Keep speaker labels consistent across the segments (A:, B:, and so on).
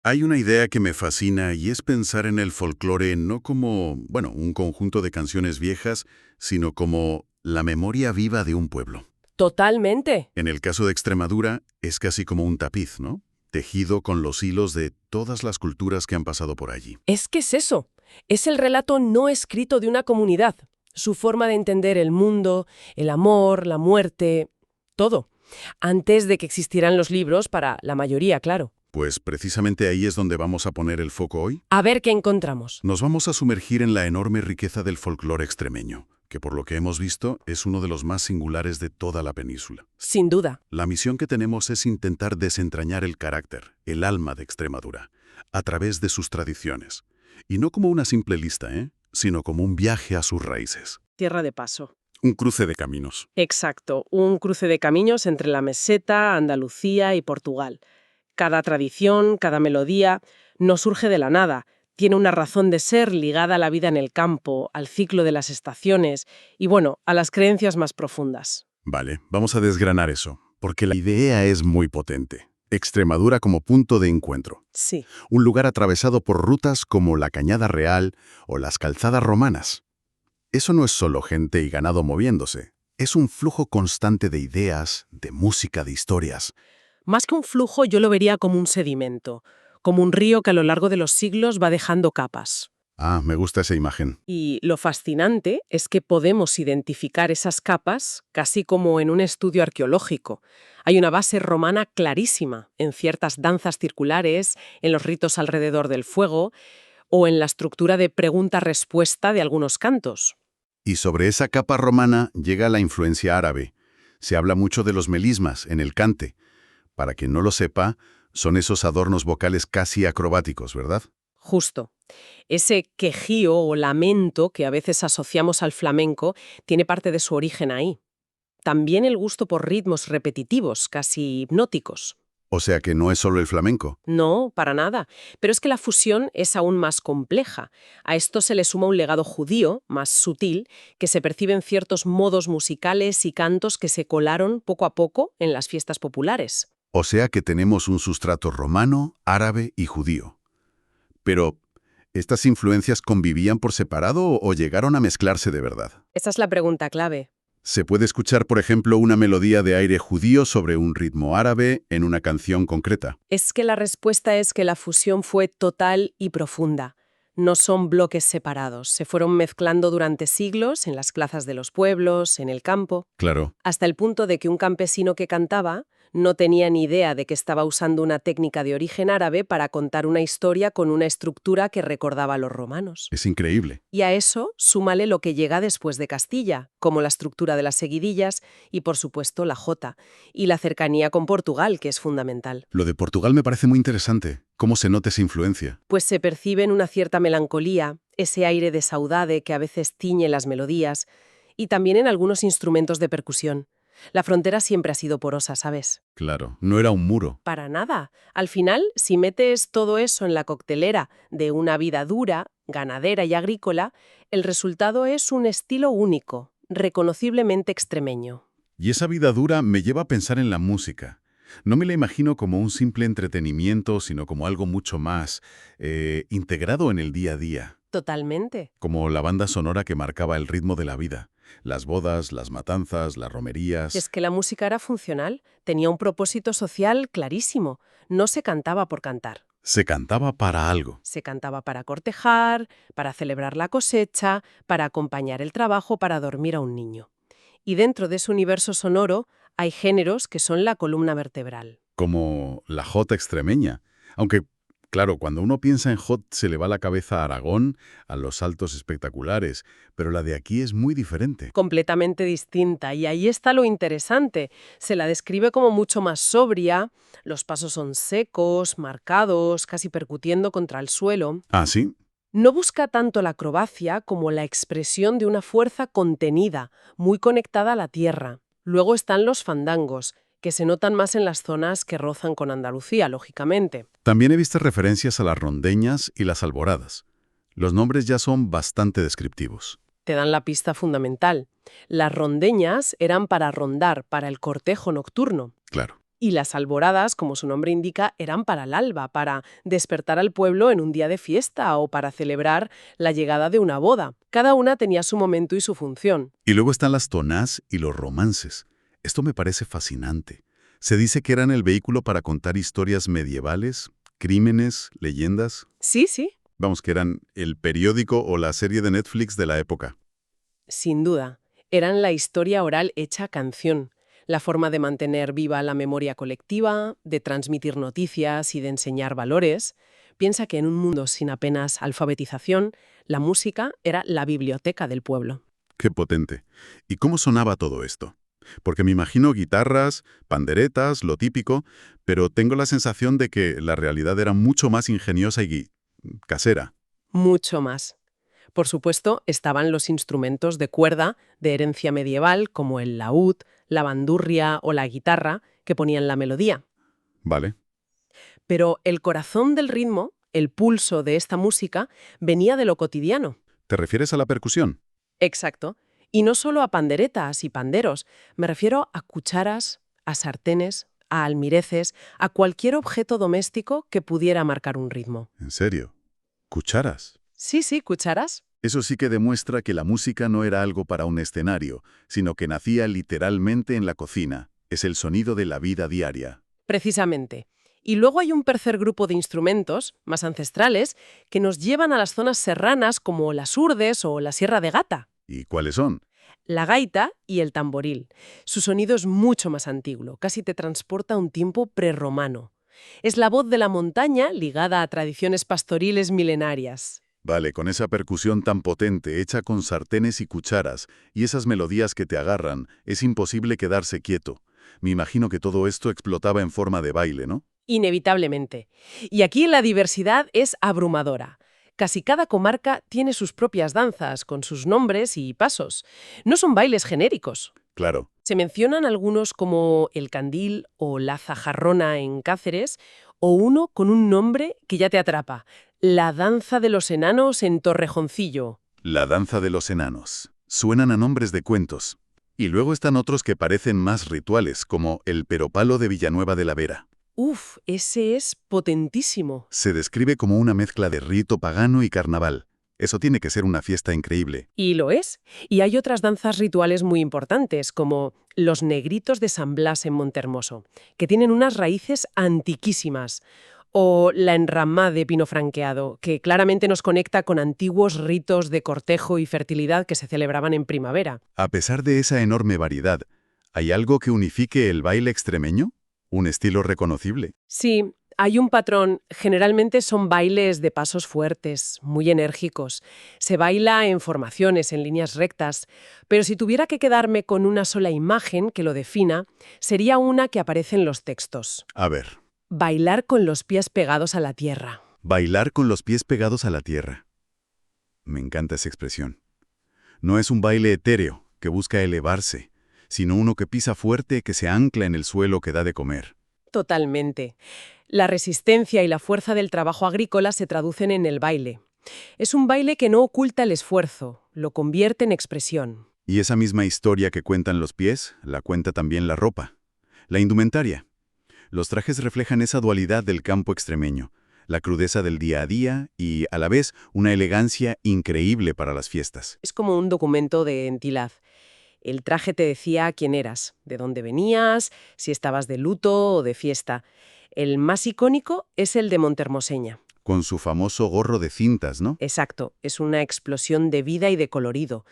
A: Hay una idea que me fascina y es pensar en el folclore no como, bueno, un conjunto de canciones viejas, sino como la memoria viva de un pueblo.
B: Totalmente.
A: En el caso de Extremadura, es casi como un tapiz, ¿no? Tejido con los hilos de todas las culturas que han pasado por allí.
B: Es que es eso. Es el relato no escrito de una comunidad. Su forma de entender el mundo, el amor, la muerte, todo. Antes de que existieran los libros para la mayoría, claro.
A: Pues precisamente ahí es donde vamos a poner el foco hoy.
B: A ver qué encontramos.
A: Nos vamos a sumergir en la enorme riqueza del folclore extremeño, que por lo que hemos visto es uno de los más singulares de toda la península.
B: Sin duda.
A: La misión que tenemos es intentar desentrañar el carácter, el alma de Extremadura, a través de sus tradiciones. Y no como una simple lista, sino como un viaje a sus raíces.
B: Tierra de paso.
A: Un cruce de caminos.
B: Exacto. Un cruce de caminos entre la meseta, Andalucía y Portugal. Cada tradición, cada melodía, no surge de la nada. Tiene una razón de ser ligada a la vida en el campo, al ciclo de las estaciones y, bueno, a las creencias más profundas.
A: Vale, vamos a desgranar eso, porque la idea es muy potente. Extremadura como punto de encuentro.
B: Sí.
A: Un lugar atravesado por rutas como la Cañada Real o las calzadas romanas. Eso no es solo gente y ganado moviéndose. Es un flujo constante de ideas, de música, de historias.
B: Más que un flujo, yo lo vería como un sedimento, como un río que a lo largo de los siglos va dejando capas.
A: Ah, me gusta esa imagen.
B: Y lo fascinante es que podemos identificar esas capas casi como en un estudio arqueológico. Hay una base romana clarísima en ciertas danzas circulares, en los ritos alrededor del fuego o en la estructura de pregunta-respuesta de algunos cantos.
A: Y sobre esa capa romana llega la influencia árabe. Se habla mucho de los melismas en el cante. Para quien no lo sepa, son esos adornos vocales casi acrobáticos, ¿verdad?
B: Justo. Ese quejío o lamento que a veces asociamos al flamenco tiene parte de su origen ahí. También el gusto por ritmos repetitivos, casi hipnóticos.
A: O sea que no es solo el flamenco.
B: No, para nada. Pero es que la fusión es aún más compleja. A esto se le suma un legado judío, más sutil, que se perciben ciertos modos musicales y cantos que se colaron poco a poco en las fiestas populares.
A: O sea que tenemos un sustrato romano, árabe y judío. Pero, ¿estas influencias convivían por separado o llegaron a mezclarse de verdad?
B: Esa es la pregunta clave.
A: Se puede escuchar, por ejemplo, una melodía de aire judío sobre un ritmo árabe en una canción concreta.
B: Es que la respuesta es que la fusión fue total y profunda. No son bloques separados, se fueron mezclando durante siglos en las plazas de los pueblos, en el campo,
A: Claro.
B: hasta el punto de que un campesino que cantaba no tenía ni idea de que estaba usando una técnica de origen árabe para contar una historia con una estructura que recordaba a los romanos.
A: Es increíble.
B: Y a eso súmale lo que llega después de Castilla, como la estructura de las seguidillas y, por supuesto, la jota, y la cercanía con Portugal, que es fundamental.
A: Lo de Portugal me parece muy interesante. ¿Cómo se nota esa influencia?
B: Pues se percibe en una cierta melancolía, ese aire de saudade que a veces tiñe las melodías, y también en algunos instrumentos de percusión. La frontera siempre ha sido porosa, ¿sabes?
A: Claro, no era un muro.
B: Para nada. Al final, si metes todo eso en la coctelera de una vida dura, ganadera y agrícola, el resultado es un estilo único, reconociblemente extremeño.
A: Y esa vida dura me lleva a pensar en la música. No me la imagino como un simple entretenimiento, sino como algo mucho más integrado en el día a día.
B: Totalmente.
A: Como la banda sonora que marcaba el ritmo de la vida. Las bodas, las matanzas, las romerías.
B: Es que la música era funcional, tenía un propósito social clarísimo. No se cantaba por cantar.
A: Se cantaba para algo.
B: Se cantaba para cortejar, para celebrar la cosecha, para acompañar el trabajo, para dormir a un niño. Y dentro de ese universo sonoro hay géneros que son la columna vertebral.
A: Como la jota extremeña. Aunque, claro, cuando uno piensa en jot se le va la cabeza a Aragón, a los saltos espectaculares, pero la de aquí es muy diferente.
B: Completamente distinta. Y ahí está lo interesante. Se la describe como mucho más sobria, los pasos son secos, marcados, casi percutiendo contra el suelo.
A: ¿Ah, sí?
B: No busca tanto la acrobacia como la expresión de una fuerza contenida, muy conectada a la tierra. Luego están los fandangos, que se notan más en las zonas que rozan con Andalucía, lógicamente.
A: También he visto referencias a las rondeñas y las alboradas. Los nombres ya son bastante descriptivos.
B: Te dan la pista fundamental. Las rondeñas eran para rondar, para el cortejo nocturno.
A: Claro.
B: Y las alboradas, como su nombre indica, eran para el alba, para despertar al pueblo en un día de fiesta o para celebrar la llegada de una boda. Cada una tenía su momento y su función.
A: Y luego están las tonás y los romances. Esto me parece fascinante. Se dice que eran el vehículo para contar historias medievales, crímenes, leyendas.
B: Sí, sí,
A: Vamos, que eran el periódico o la serie de Netflix de la época.
B: sin duda. Eran la historia oral hecha canción, la forma de mantener viva la memoria colectiva, de transmitir noticias y de enseñar valores. Piensa que en un mundo sin apenas alfabetización, la música era la biblioteca del pueblo.
A: Qué potente. ¿Y cómo sonaba todo esto? Porque me imagino guitarras, panderetas, lo típico, pero tengo la sensación de que la realidad era mucho más ingeniosa y casera.
B: Mucho más. Por supuesto, estaban los instrumentos de cuerda de herencia medieval, como el laúd, la bandurria o la guitarra, que ponían la melodía.
A: Vale.
B: Pero el corazón del ritmo, el pulso de esta música, venía de lo cotidiano.
A: ¿Te refieres a la percusión?
B: Exacto. Y no solo a panderetas y panderos, me refiero a cucharas, a sartenes, a almireces, a cualquier objeto doméstico que pudiera marcar un ritmo.
A: ¿En serio? ¿Cucharas?
B: Sí, sí, cucharas.
A: Eso sí que demuestra que la música no era algo para un escenario, sino que nacía literalmente en la cocina. Es el sonido de la vida diaria.
B: Precisamente. Y luego hay un tercer grupo de instrumentos, más ancestrales, que nos llevan a las zonas serranas como las urdes o la Sierra de Gata.
A: ¿Y cuáles son?
B: La gaita y el tamboril. Su sonido es mucho más antiguo, casi te transporta a un tiempo prerromano. Es la voz de la montaña ligada a tradiciones pastoriles milenarias.
A: Vale, con esa percusión tan potente, hecha con sartenes y cucharas, y esas melodías que te agarran, es imposible quedarse quieto. Me imagino que todo esto explotaba en forma de baile, ¿no?
B: Inevitablemente. Y aquí la diversidad es abrumadora. Casi cada comarca tiene sus propias danzas, con sus nombres y pasos. No son bailes genéricos.
A: Claro.
B: Se mencionan algunos como el candil o la zajarrona en Cáceres, o uno con un nombre que ya te atrapa, la danza de los enanos en Torrejoncillo.
A: La danza de los enanos. Suenan a nombres de cuentos. Y luego están otros que parecen más rituales, como el peropalo de Villanueva de la Vera.
B: Uf, ese es potentísimo.
A: Se describe como una mezcla de rito pagano y carnaval. Eso tiene que ser una fiesta increíble.
B: Y lo es. Y hay otras danzas rituales muy importantes, como los negritos de San Blas en Montermoso, que tienen unas raíces antiquísimas. O la enramada de pino franqueado, que claramente nos conecta con antiguos ritos de cortejo y fertilidad que se celebraban en primavera.
A: A pesar de esa enorme variedad, ¿hay algo que unifique el baile extremeño? ¿Un estilo reconocible?
B: Sí, hay un patrón. Generalmente son bailes de pasos fuertes, muy enérgicos. Se baila en formaciones, en líneas rectas. Pero si tuviera que quedarme con una sola imagen que lo defina, sería una que aparece en los textos.
A: A ver,
B: Bailar con los pies pegados a la tierra.
A: bailar con los pies pegados a la tierra. Me encanta esa expresión. No es un baile etéreo, que busca elevarse, sino uno que pisa fuerte, que se ancla en el suelo que da de comer.
B: Totalmente. La resistencia y la fuerza del trabajo agrícola se traducen en el baile. Es un baile que no oculta el esfuerzo, lo convierte en expresión.
A: Y esa misma historia que cuentan los pies, la cuenta también la ropa. La indumentaria. Los trajes reflejan esa dualidad del campo extremeño, la crudeza del día a día y, a la vez, una elegancia increíble para las fiestas.
B: Es como un documento de entidad. El traje te decía quién eras, de dónde venías, si estabas de luto o de fiesta. El más icónico es el de Montermoseña.
A: Con su famoso gorro de cintas, ¿no?
B: Exacto, es una explosión de vida y de colorido.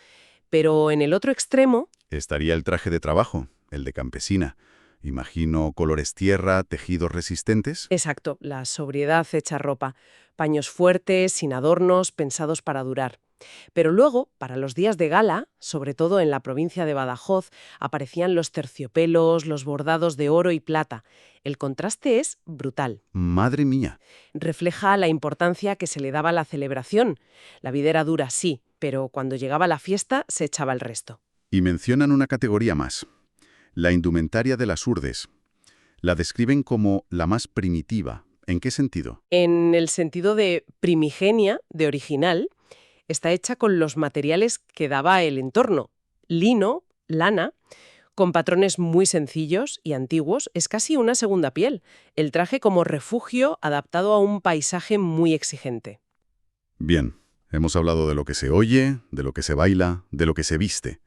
B: Pero en el otro extremo,
A: Estaría el traje de trabajo, el de campesina. Imagino colores tierra, tejidos resistentes.
B: exacto, la sobriedad hecha ropa. Paños fuertes, sin adornos, pensados para durar. Pero luego, para los días de gala, sobre todo en la provincia de Badajoz, aparecían los terciopelos, los bordados de oro y plata. El contraste es brutal.
A: Madre mía.
B: Refleja la importancia que se le daba a la celebración. La vida era dura, sí, pero cuando llegaba la fiesta se echaba el resto.
A: Y mencionan una categoría más. La indumentaria de las urdes. La describen como la más primitiva. ¿En qué sentido?
B: En el sentido de primigenia, de original, está hecha con los materiales que daba el entorno. Lino, lana, Con patrones muy sencillos y antiguos, es casi una segunda piel, el traje como refugio adaptado a un paisaje muy exigente.
A: Bien, hemos hablado de lo que se oye, de lo que se baila, de lo que se viste.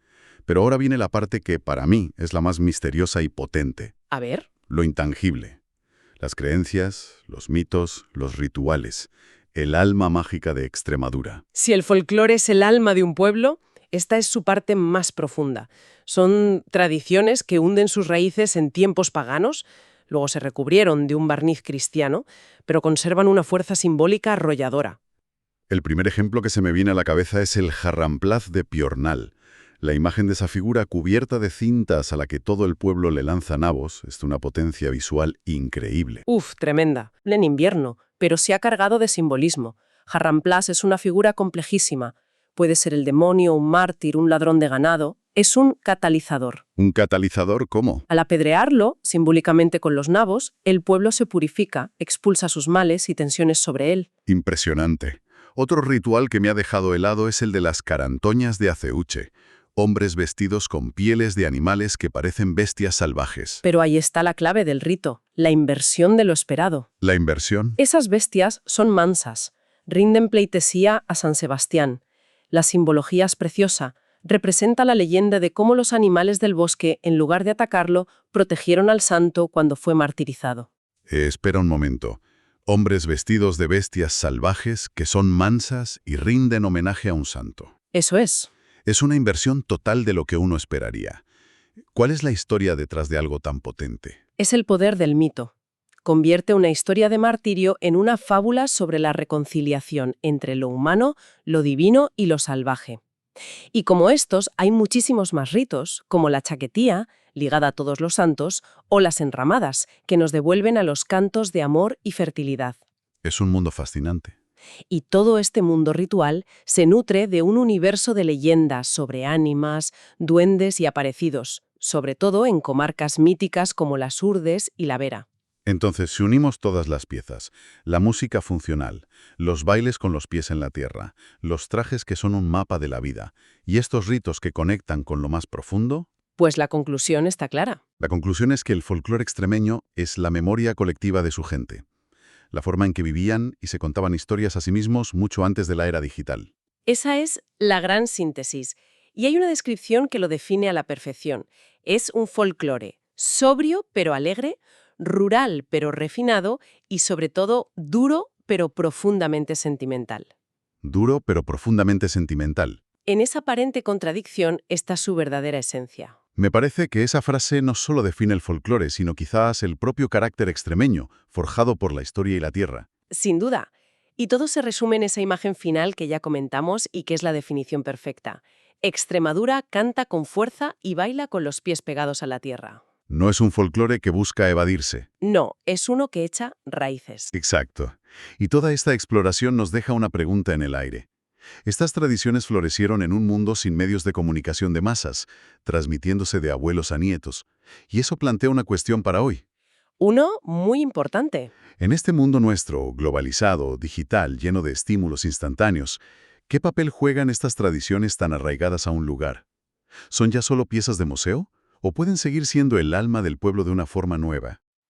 A: Pero ahora viene la parte que, para mí, es la más misteriosa y potente,
B: A ver.
A: lo intangible. Las creencias, los mitos, los rituales, el alma mágica de Extremadura.
B: Si el folclore es el alma de un pueblo, esta es su parte más profunda. Son tradiciones que hunden sus raíces en tiempos paganos, luego se recubrieron de un barniz cristiano, pero conservan una fuerza simbólica arrolladora.
A: El primer ejemplo que se me viene a la cabeza es el jarramplaz de Piornal. La imagen de esa figura cubierta de cintas a la que todo el pueblo le lanza nabos es una potencia visual increíble.
B: Uf, tremenda. En invierno, pero se ha cargado de simbolismo. Jarramplas es una figura complejísima. Puede ser el demonio, un mártir, un ladrón de ganado. Es un catalizador.
A: ¿Un catalizador cómo?
B: Al apedrearlo, simbólicamente con los nabos, el pueblo se purifica, expulsa sus males y tensiones sobre él.
A: Impresionante. Otro ritual que me ha dejado helado es el de las carantoñas de Aceuche. Hombres vestidos con pieles de animales que parecen bestias salvajes.
B: Pero ahí está la clave del rito, la inversión de lo esperado.
A: ¿La inversión?
B: Esas bestias son mansas, rinden pleitesía a San Sebastián. La simbología es preciosa, representa la leyenda de cómo los animales del bosque, en lugar de atacarlo, protegieron al santo cuando fue martirizado.
A: Espera un momento. Hombres vestidos de bestias salvajes que son mansas y rinden homenaje a un santo.
B: Eso es.
A: Es una inversión total de lo que uno esperaría. ¿Cuál es la historia detrás de algo tan potente?
B: Es el poder del mito. Convierte una historia de martirio en una fábula sobre la reconciliación entre lo humano, lo divino y lo salvaje. Y como estos, hay muchísimos más ritos, como la chaquetía, ligada a todos los santos, o las enramadas, que nos devuelven a los cantos de amor y fertilidad.
A: Es un mundo fascinante.
B: Y todo este mundo ritual se nutre de un universo de leyendas sobre ánimas, duendes y aparecidos, sobre todo en comarcas míticas como las Urdes y la Vera.
A: Entonces, si unimos todas las piezas, la música funcional, los bailes con los pies en la tierra, los trajes que son un mapa de la vida, y estos ritos que conectan con lo más profundo,
B: Pues la conclusión está clara.
A: la conclusión es que el folclore extremeño es la memoria colectiva de su gente, la forma en que vivían y se contaban historias a sí mismos mucho antes de la era digital.
B: Esa es la gran síntesis. Y hay una descripción que lo define a la perfección. Es un folclore sobrio pero alegre, rural pero refinado y sobre todo duro pero profundamente sentimental.
A: Duro pero profundamente sentimental.
B: En esa aparente contradicción está su verdadera esencia.
A: Me parece que esa frase no solo define el folclore, sino quizás el propio carácter extremeño, forjado por la historia y la tierra.
B: Sin duda. Y todo se resume en esa imagen final que ya comentamos y que es la definición perfecta. Extremadura canta con fuerza y baila con los pies pegados a la tierra.
A: No es un folclore que busca evadirse.
B: No, es uno que echa raíces.
A: Exacto. Y toda esta exploración nos deja una pregunta en el aire. Estas tradiciones florecieron en un mundo sin medios de comunicación de masas, transmitiéndose de abuelos a nietos. Y eso plantea una cuestión para hoy.
B: Uno muy importante.
A: En este mundo nuestro, globalizado, digital, lleno de estímulos instantáneos, ¿qué papel juegan estas tradiciones tan arraigadas a un lugar? ¿Son ya solo piezas de museo? ¿O pueden seguir siendo el alma del pueblo de una forma nueva?